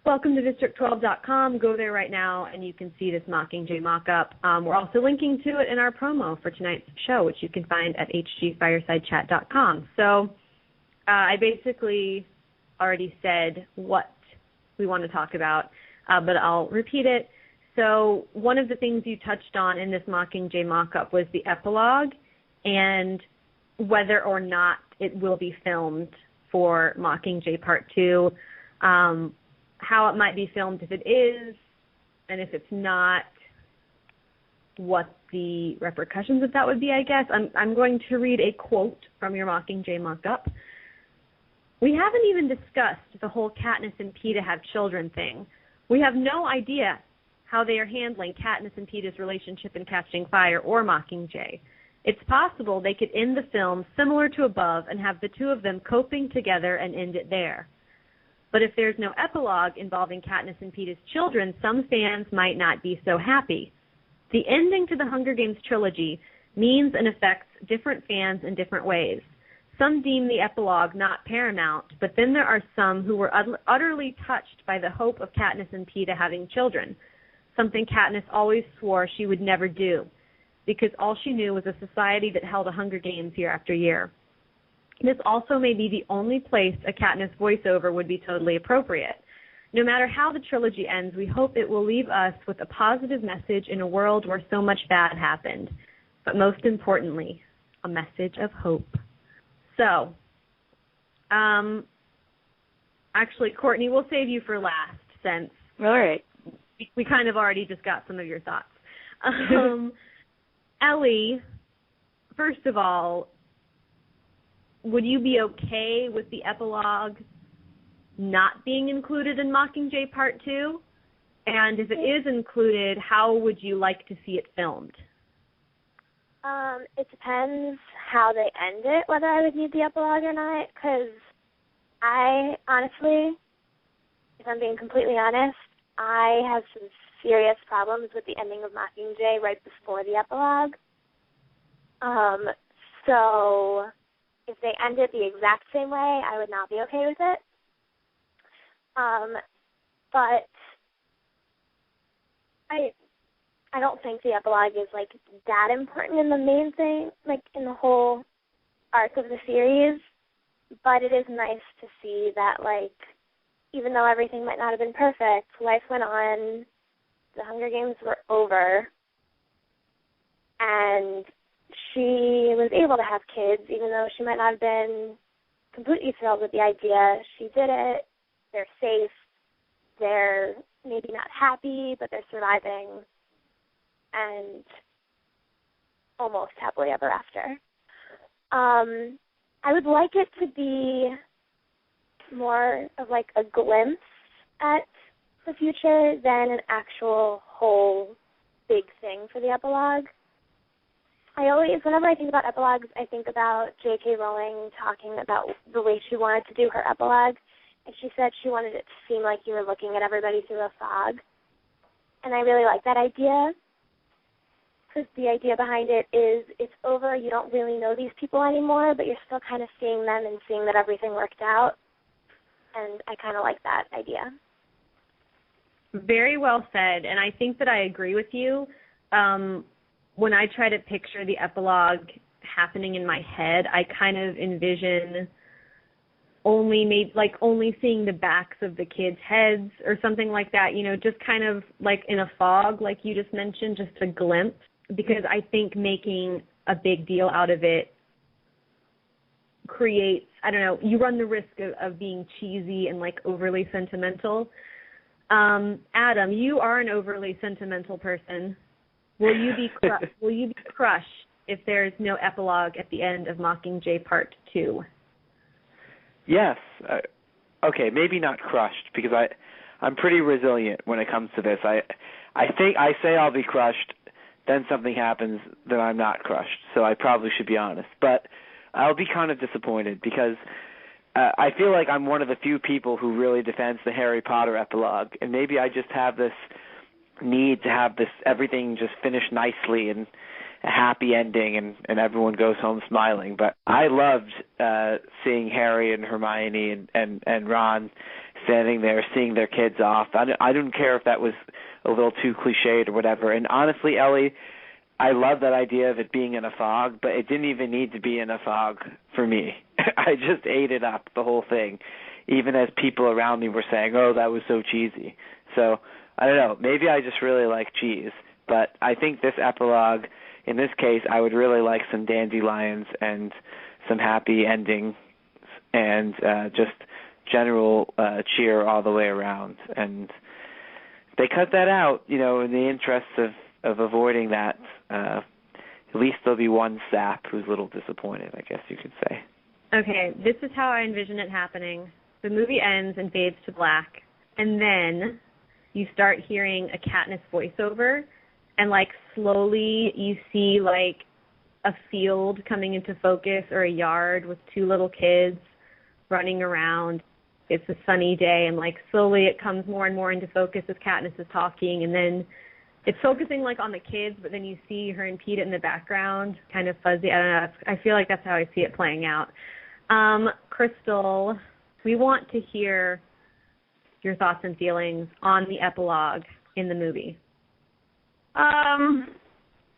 welcome to District12.com. Go there right now, and you can see this Mockingjay mock-up. We're also linking to it in our promo for tonight's show, which you can find at HGFiresideChat.com. So I basically already said what we want to talk about, but I'll repeat it. So one of the things you touched on in this Mockingjay mock-up was the epilogue and whether or not it will be filmed for Mockingjay Part 2, how it might be filmed if it is, and if it's not, what the repercussions of that would be, I guess. I'm going to read a quote from your Mockingjay mock-up. We haven't even discussed the whole Katniss and Peeta have children thing. We have no idea how they are handling Katniss and Peeta's relationship in Catching Fire or Mockingjay. It's possible they could end the film similar to above and have the two of them coping together and end it there. But if there's no epilogue involving Katniss and Peeta's children, some fans might not be so happy. The ending to the Hunger Games trilogy means and affects different fans in different ways. Some deem the epilogue not paramount, but then there are some who were utterly touched by the hope of Katniss and Peeta having children, something Katniss always swore she would never do, because all she knew was a society that held a Hunger Games year after year. This also may be the only place a Katniss voiceover would be totally appropriate. No matter how the trilogy ends, we hope it will leave us with a positive message in a world where so much bad happened, but most importantly, a message of hope. So, actually, Courtney, we'll save you for last since all right. We kind of already just got some of your thoughts. Ellie, first of all, would you be okay with the epilogue not being included in Mockingjay Part 2? And if it is included, how would you like to see it filmed? It depends how they end it, whether I would need the epilogue or not, because I honestly, if I'm being completely honest, I have some serious problems with the ending of Mockingjay right before the epilogue. So if they end it the exact same way, I would not be okay with it. But I don't think the epilogue is, like, that important in the main thing, like, in the whole arc of the series. But it is nice to see that, like, even though everything might not have been perfect, life went on, the Hunger Games were over, and she was able to have kids, even though she might not have been completely thrilled with the idea. She did it. They're safe. They're maybe not happy, but they're surviving, and almost happily ever after. I would like it to be more of like a glimpse at the future than an actual whole big thing for the epilogue. Whenever I think about epilogues, I think about J.K. Rowling talking about the way she wanted to do her epilogue, and she said she wanted it to seem like you were looking at everybody through a fog. And I really like that idea, because the idea behind it is it's over, you don't really know these people anymore, but you're still kind of seeing them and seeing that everything worked out. And I kind of like that idea. Very well said, and I think that I agree with you. When I try to picture the epilogue happening in my head, I kind of envision only seeing the backs of the kids' heads or something like that, just kind of like in a fog, like you just mentioned, just a glimpse, because I think making a big deal out of it creates, you run the risk of being cheesy and like overly sentimental. Adam, you are an overly sentimental person. Will you be crushed if there's no epilogue at the end of Mockingjay Part 2? Yes. Okay, maybe not crushed, because I'm pretty resilient when it comes to this. I think I say I'll be crushed, then something happens, then I'm not crushed. So I probably should be honest. But I'll be kind of disappointed, because I feel like I'm one of the few people who really defends the Harry Potter epilogue, and maybe I just have this need to have this everything just finish nicely and a happy ending and everyone goes home smiling. But I loved seeing Harry and Hermione and Ron standing there seeing their kids off. I didn't care if that was a little too cliched or whatever. And honestly, Ellie, I love that idea of it being in a fog, but it didn't even need to be in a fog for me. I just ate it up, the whole thing, even as people around me were saying, oh, that was so cheesy. So, I don't know, maybe I just really like cheese, but I think this epilogue, in this case, I would really like some dandelions and some happy endings and just general cheer all the way around. And they cut that out, in the interest of avoiding that. At least there'll be one sap who's a little disappointed, I guess you could say. Okay, this is how I envision it happening. The movie ends and fades to black, and then you start hearing a Katniss voiceover, and, slowly you see, a field coming into focus or a yard with two little kids running around. It's a sunny day, and, slowly it comes more and more into focus as Katniss is talking, and then it's focusing, on the kids, but then you see her and Peeta in the background, kind of fuzzy. I don't know. I feel like that's how I see it playing out. Crystal, we want to hear your thoughts and feelings on the epilogue in the movie. I'm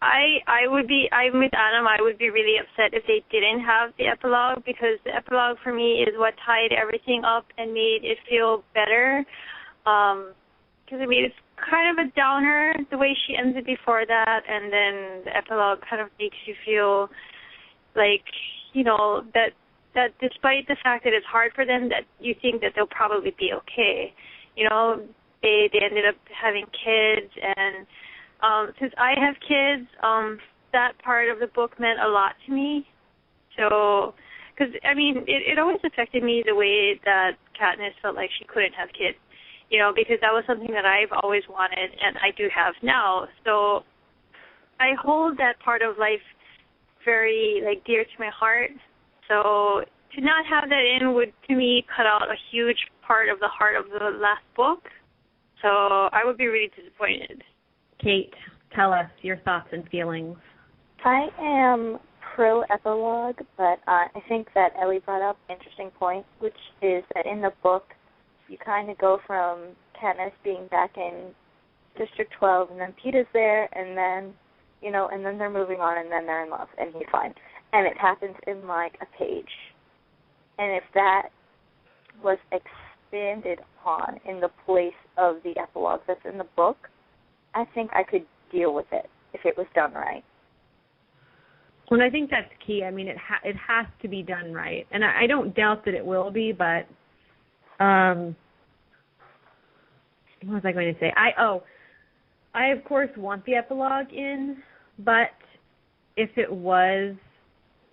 with Adam. I would be really upset if they didn't have the epilogue, because the epilogue for me is what tied everything up and made it feel better. Because it's kind of a downer the way she ends it before that, and then the epilogue kind of makes you feel like, that despite the fact that it's hard for them, that you think that they'll probably be okay. They ended up having kids, and since I have kids, that part of the book meant a lot to me. So, because, it always affected me the way that Katniss felt like she couldn't have kids, because that was something that I've always wanted, and I do have now. So I hold that part of life very, dear to my heart. So to not have that in would, to me, cut out a huge part of the heart of the last book. So I would be really disappointed. Kait, tell us your thoughts and feelings. I am pro-epilogue, but I think that Ellie brought up an interesting point, which is that in the book, you kind of go from Katniss being back in District 12, and then Peeta's there, and then, and then they're moving on, and then they're in love, and he's fine. And it happens in, a page. And if that was expanded upon in the place of the epilogue that's in the book, I think I could deal with it if it was done right. Well, I think that's key. It has to be done right. And I don't doubt that it will be, but what was I going to say? I of course want the epilogue in, but if it was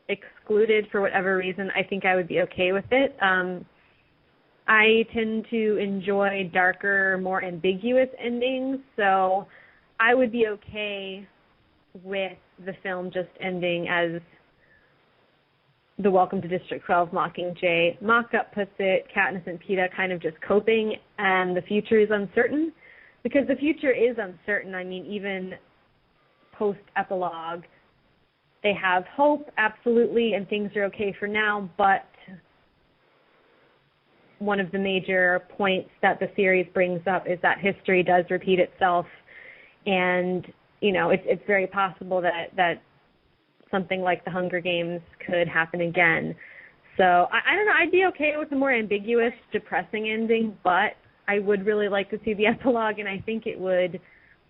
excluded for whatever reason, I think I would be okay with it. I tend to enjoy darker, more ambiguous endings, so I would be okay with the film just ending as the Welcome to District 12 Mockingjay mock-up puts it, Katniss and Peeta kind of just coping, and the future is uncertain, because the future is uncertain. Even post-epilogue, they have hope, absolutely, and things are okay for now, but one of the major points that the series brings up is that history does repeat itself, and, it's very possible that something like the Hunger Games could happen again. So, I don't know, I'd be okay with a more ambiguous, depressing ending, but I would really like to see the epilogue, and I think it would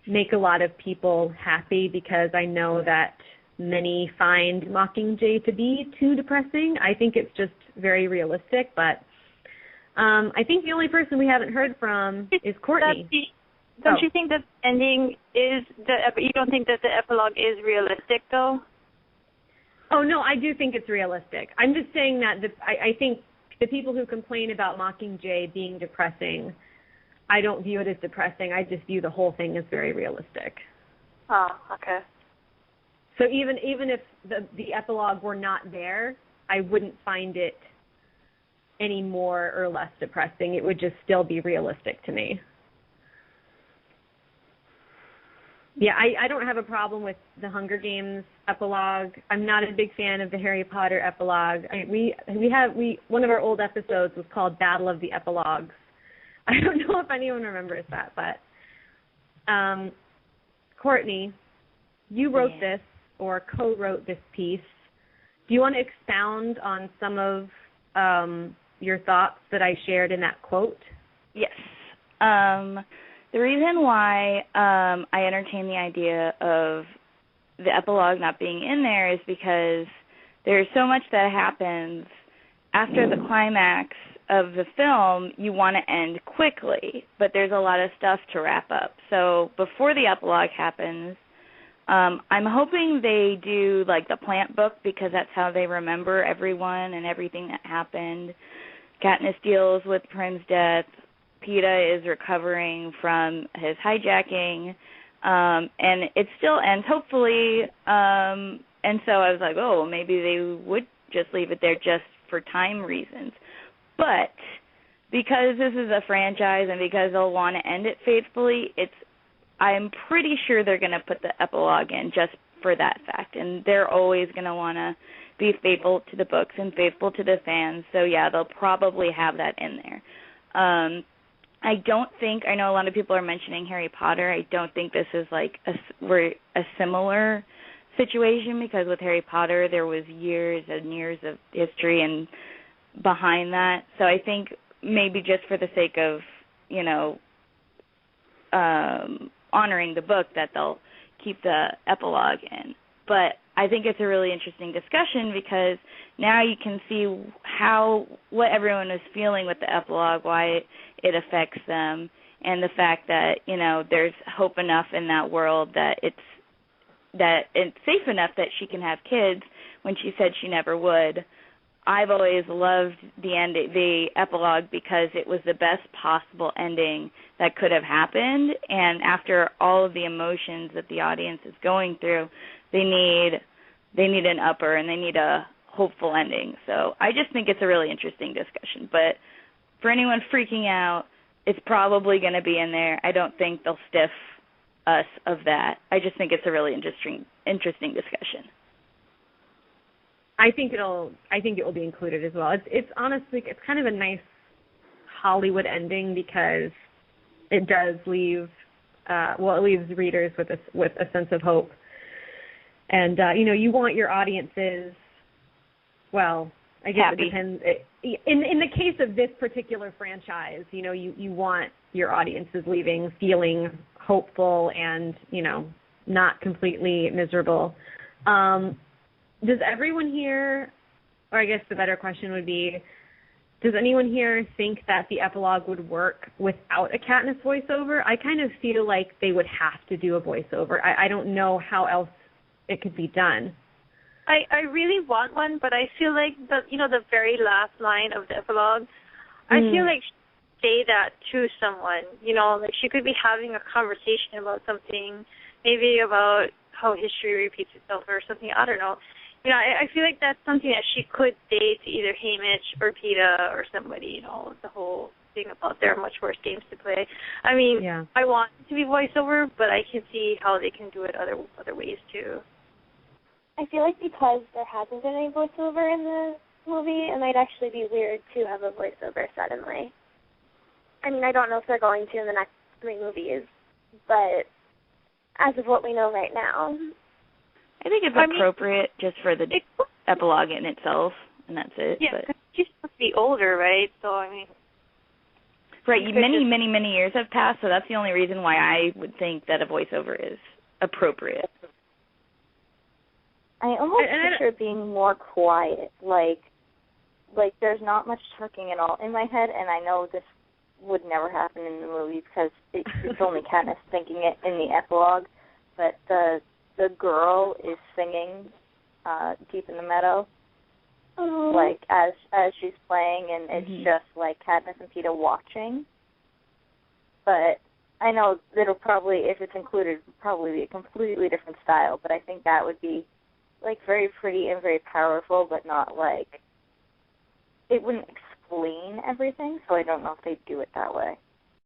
make a lot of people happy, because I know that many find Mockingjay to be too depressing. I think it's just very realistic, but I think the only person we haven't heard from is Courtney. Don't you think that ending is you don't think that the epilogue is realistic, though? Oh, no, I do think it's realistic. I'm just saying that I think the people who complain about Mockingjay being depressing, I don't view it as depressing. I just view the whole thing as very realistic. Oh, okay. So even if the epilogue were not there, I wouldn't find it any more or less depressing. It would just still be realistic to me. Yeah, I don't have a problem with the Hunger Games epilogue. I'm not a big fan of the Harry Potter epilogue. We one of our old episodes was called Battle of the Epilogues, I don't know if anyone remembers that, but Courtney, you wrote this or co-wrote this piece. Do you want to expound on some of your thoughts that I shared in that quote? Yes. The reason why I entertained the idea of the epilogue not being in there is because there's so much that happens after the climax of the film. You want to end quickly, but there's a lot of stuff to wrap up. So before the epilogue happens, I'm hoping they do like the plant book, because that's how they remember everyone and everything that happened. Katniss deals with Prim's death. Peeta is recovering from his hijacking, and it still ends hopefully. And so I was like, oh, maybe they would just leave it there just for time reasons. But because this is a franchise and because they'll want to end it faithfully, I'm pretty sure they're going to put the epilogue in just for that fact. And they're always going to want to be faithful to the books and faithful to the fans. So, yeah, they'll probably have that in there. I know a lot of people are mentioning Harry Potter. I don't think this is like a similar situation, because with Harry Potter there was years and years of history and behind that. So I think maybe just for the sake of, honoring the book, that they'll keep the epilogue in. But I think it's a really interesting discussion, because now you can see what everyone is feeling with the epilogue, why it affects them, and the fact that, there's hope enough in that world that it's safe enough that she can have kids when she said she never would. I've always loved the epilogue because it was the best possible ending that could have happened, and after all of the emotions that the audience is going through, they need an upper and they need a hopeful ending. So I just think it's a really interesting discussion. But for anyone freaking out, it's probably going to be in there. I don't think they'll stiff us of that. I just think it's a really interesting discussion. I think it will be included as well. It's honestly, it's kind of a nice Hollywood ending, because it does leave it leaves readers with a sense of hope. And you want your audiences, well, I guess happy. It depends. In the case of this particular franchise, you want your audiences leaving feeling hopeful and, not completely miserable. Does everyone here, or I guess the better question would be, does anyone here think that the epilogue would work without a Katniss voiceover? I kind of feel like they would have to do a voiceover. I don't know how else it could be done. I really want one, but I feel like the very last line of the epilogue, I feel like she should say that to someone. Like she could be having a conversation about something, maybe about how history repeats itself or something. I don't know. I feel like that's something that she could say to either Haymitch or Peeta or somebody. The whole thing about there are much worse games to play. I mean, yeah. I want it to be voiceover, but I can see how they can do it other ways too. I feel like because there hasn't been any voiceover in the movie, it might actually be weird to have a voiceover suddenly. I mean, I don't know if they're going to in the next 3 movies, but as of what we know right now, I think it's appropriate just for the epilogue in itself, and that's it. Yeah, because she's supposed to be older, right? So, I mean... Right, many years have passed, so that's the only reason why I would think that a voiceover is appropriate. I almost picture it being more quiet, like there's not much talking at all in my head, and I know this would never happen in the movie because it's only Katniss thinking it in the epilogue, but the girl is singing Deep in the Meadow, like as she's playing, and it's just like Katniss and Peeta watching. But I know it'll probably, if it's included, probably be a completely different style, but I think that would be like very pretty and very powerful, but not like, it wouldn't explain everything, so I don't know if they'd do it that way.